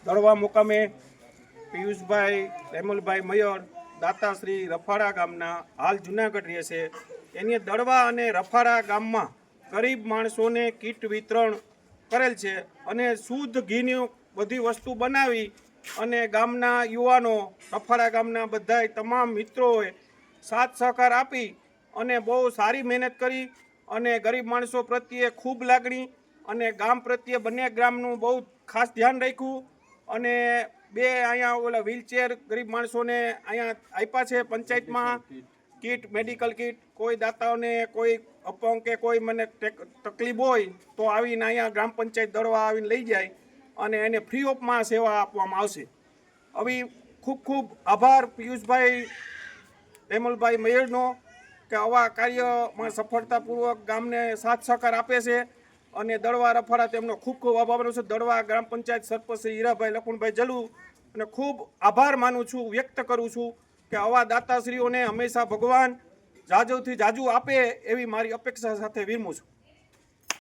દળવા મુકામે પિયુષભાઈ રેમલભાઈ મયર દાતાશ્રી રફાડા ગામના હાલ જુનાગઢ રહે છે। એની દળવા અને રફાડા ગામમાં ગરીબ માણસોને કીટ વિતરણ કરેલ છે અને શુદ્ધ ઘીની બધી વસ્તુ બનાવી અને ગામના યુવાનો રફાડા ગામના બધાય તમામ મિત્રોએ સાથ સહકાર આપી અને બહુ સારી મહેનત કરી અને ગરીબ માણસો પ્રત્યે ખૂબ લાગણી અને ગામ પ્રત્યે બંને ગામનું બહુ ખાસ ધ્યાન રાખ્યું અને બે અહીંયા ઓલા વ્હીલચેર ગરીબ માણસોને અહીંયા આપ્યા છે પંચાયતમાં કીટ મેડિકલ કીટ કોઈ દાતાઓને કોઈ અપંગ કે કોઈ મને તકલીફ હોય તો આવીને અહીંયા ગ્રામ પંચાયત દળવા આવીને લઈ જાય અને એને ફ્રી ઓફમાં સેવા આપવામાં આવશે। હવે ખૂબ ખૂબ આભાર પિયુષભાઈ રેમલભાઈ મયરનો કે આવા કાર્યમાં સફળતાપૂર્વક ગામને સાથ સહકાર આપે છે અને દળવા રફાડા તેમનો ખૂબ ખૂબ આભાર માનું છું। દળવા ગ્રામ પંચાયત સરપંચ શ્રી હીરાભાઈ લખુણભાઈ જલુ અને ખૂબ આભાર માનું છું, વ્યક્ત કરું છું કે આવા દાતાશ્રીઓને હંમેશા ભગવાન જાજુથી જાજુ આપે એવી મારી અપેક્ષા સાથે વિરમું છું।